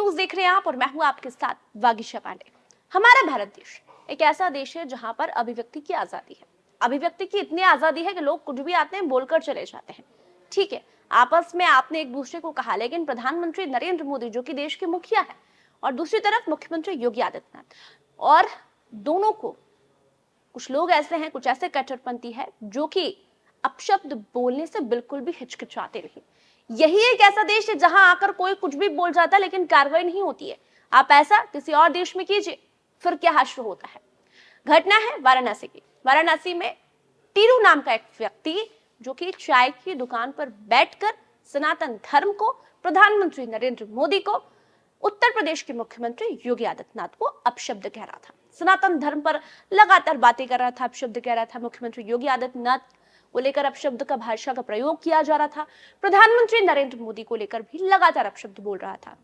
News देख रहे हैं आप और मैं हूं आपके साथ वागीशा पांडे। हमारा भारत देश एक ऐसा देश है जहां पर अभिव्यक्ति की आजादी है। अभिव्यक्ति की इतनी आजादी है कि लोग कुछ भी आते हैं बोलकर चले जाते हैं। ठीक है, आपस में आपने एक दूसरे को कहा, लेकिन प्रधानमंत्री नरेंद्र मोदी जो कि देश के मुखिया है और दूसरी तरफ मुख्यमंत्री योगी आदित्यनाथ, और दोनों को कुछ लोग ऐसे हैं, कुछ ऐसे कट्टरपंथी है जो कि अपशब्द बोलने से बिल्कुल भी हिचकिचाते नहीं। यही एक ऐसा देश है जहां आकर कोई कुछ भी बोल जाता है लेकिन कार्रवाई नहीं होती है। आप ऐसा किसी और देश में कीजिए, फिर क्या हश्र होता है। घटना है वाराणसी की। वाराणसी में टीरू नाम का एक व्यक्ति जो कि चाय की दुकान पर बैठकर सनातन धर्म को, प्रधानमंत्री नरेंद्र मोदी को, उत्तर प्रदेश के मुख्यमंत्री योगी आदित्यनाथ को अपशब्द कह रहा था। सनातन धर्म पर लगातार बातें कर रहा था, अपशब्द कह रहा था। मुख्यमंत्री योगी आदित्यनाथ को लेकर अपशब्द का भाषा का प्रयोग किया जा रहा था। प्रधानमंत्री नरेंद्र मोदी को लेकर भी लगातार अपशब्द बोल रहा था।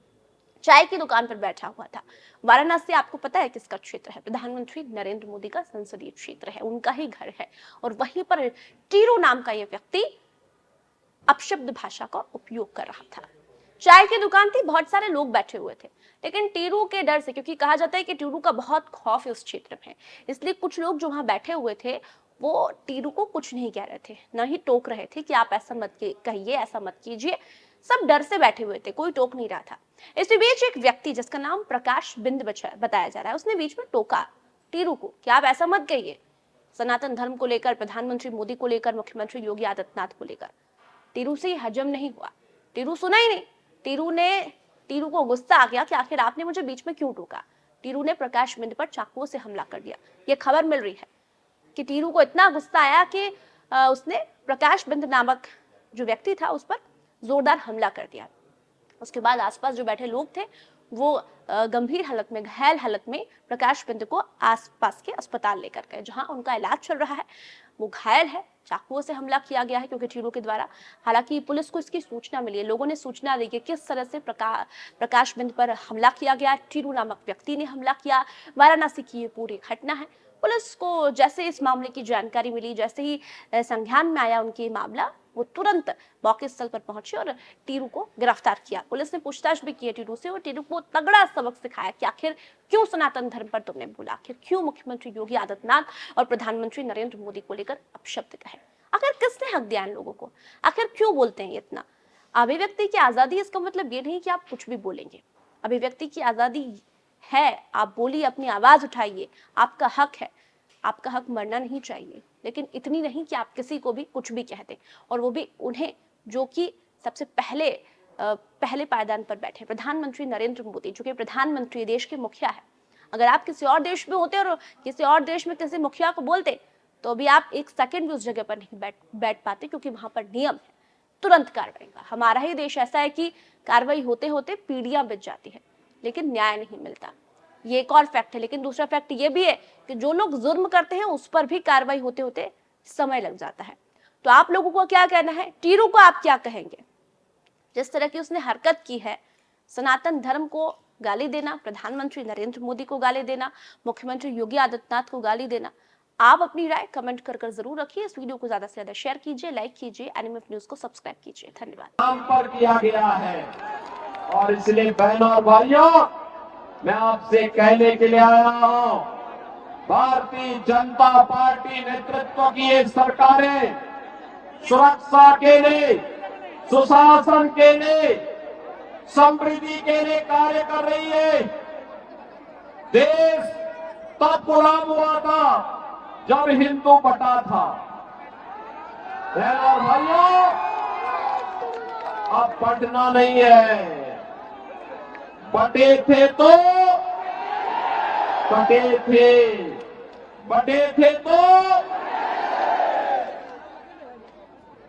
चाय की दुकान पर बैठा हुआ था। वाराणसी आपको पता है किसका क्षेत्र है? प्रधानमंत्री नरेंद्र मोदी का संसदीय क्षेत्र है, उनका ही घर है। और वहीं पर टीरू नाम का यह व्यक्ति अपशब्द भाषा का उपयोग कर रहा था। चाय की दुकान थी, बहुत सारे लोग बैठे हुए थे, लेकिन टीरू के डर से, क्योंकि कहा जाता है कि टीरू का बहुत खौफ है उस क्षेत्र में, इसलिए कुछ लोग जो वहां बैठे हुए थे वो टीरू को कुछ नहीं कह रहे थे, न ही टोक रहे थे कि आप ऐसा मत कहिए, ऐसा मत कीजिए। सब डर से बैठे हुए थे, कोई टोक नहीं रहा था। इसी बीच एक व्यक्ति जिसका नाम प्रकाश बिंद बताया जा रहा है, उसने बीच में टोका टीरू को कि आप ऐसा मत कहिए, सनातन धर्म को लेकर, प्रधानमंत्री मोदी को लेकर, मुख्यमंत्री योगी आदित्यनाथ को लेकर। टीरू से हजम नहीं हुआ, टीरू सुना ही नहीं। टीरू को गुस्सा आ गया कि आखिर आपने मुझे बीच में क्यों टोका। टीरू ने प्रकाश बिंद पर चाकुओं से हमला कर दिया। यह खबर मिल रही है कि टीरू को इतना गुस्सा आया कि उसने प्रकाश बिंद नामक जो व्यक्ति था उस पर जोरदार हमला कर दिया। उसके बाद आसपास जो बैठे लोग थे वो गंभीर हालत में, घायल हालत में प्रकाश बिंद को आसपास के अस्पताल लेकर गए, जहां उनका इलाज चल रहा है। वो घायल है, चाकुओं से हमला किया गया है क्योंकि टीरू के द्वारा। हालांकि पुलिस को इसकी सूचना मिली है, लोगों ने सूचना दी कि किस तरह से प्रकाश बिंद पर हमला किया गया। टीरू नामक व्यक्ति ने हमला किया। वाराणसी की ये पूरी घटना है। पुलिस को जैसे इस मामले की जानकारी मिली, जैसे ही संज्ञान में आया उनकी मामला, वो तुरंत मौके स्थल पर पहुंचे और टीरू को गिरफ्तार किया। पुलिस ने पूछताछ भी की टीरू से और टीरू को तगड़ा सबक सिखाया कि आखिर क्यों सनातन धर्म पर तुमने बोला, आखिर क्यों मुख्यमंत्री योगी आदित्यनाथ और प्रधानमंत्री नरेंद्र मोदी को लेकर अपशब्द कहे। आखिर किसने हक दिया इन लोगों को? आखिर क्यों बोलते हैं इतना? अभिव्यक्ति की आजादी, इसका मतलब ये नहीं कि आप कुछ भी बोलेंगे। अभिव्यक्ति की आजादी है, आप बोलिए, अपनी आवाज उठाइए, आपका हक है। आपका हक मरना नहीं चाहिए, लेकिन इतनी नहीं कि आप किसी को भी कुछ भी कह दें, और वो भी उन्हें जो कि सबसे पहले पायदान पर बैठे, प्रधानमंत्री नरेंद्र मोदी, जो कि प्रधानमंत्री देश के मुखिया है। अगर आप किसी और देश में होते और किसी और देश में किसी मुखिया को बोलते तो भी आप एक सेकंड भी उस जगह पर नहीं बैठ पाते, क्योंकि वहां पर नियम है तुरंत कार्रवाई का। हमारा ही देश ऐसा है कि कार्रवाई होते होते पीढ़ियां बीत जाती है लेकिन न्याय नहीं मिलता। ये एक और फैक्ट है। लेकिन दूसरा फैक्ट ये भी है कि जो लोग जुर्म करते हैं उस पर भी कार्रवाई होते होते समय लग जाता है। तो आप लोगों को क्या कहना है? टीरू को आप क्या कहेंगे? जिस तरह की उसने हरकत की है, सनातन धर्म को गाली देना, प्रधानमंत्री नरेंद्र मोदी को गाली देना, मुख्यमंत्री योगी आदित्यनाथ को गाली देना, आप अपनी राय कमेंट कर जरूर रखिए। इस वीडियो को ज्यादा से ज्यादा शेयर कीजिए, लाइक कीजिए, एनएमएफ न्यूज को सब्सक्राइब कीजिए। धन्यवाद। नाम पर किया गया है और इसलिए बहनों और भाइयों, मैं आपसे कहने के लिए आया हूं, भारतीय जनता पार्टी नेतृत्व की ये सरकारें सुरक्षा के लिए, सुशासन के लिए, समृद्धि के लिए कार्य कर रही है। देश तब गुलाम हुआ था जब हिंदू बटा था। बहनों और भाइयों, अब बटना नहीं है। बटे थे तो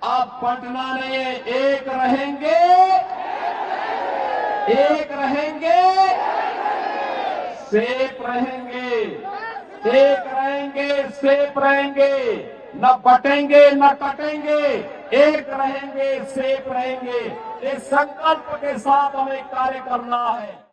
अब बटना नहीं है। एक रहेंगे, सेफ रहेंगे, सेफ रहेंगे, न बटेंगे न कटेंगे, एक रहेंगे, सेफ रहेंगे। इस संकल्प के साथ हमें कार्य करना है।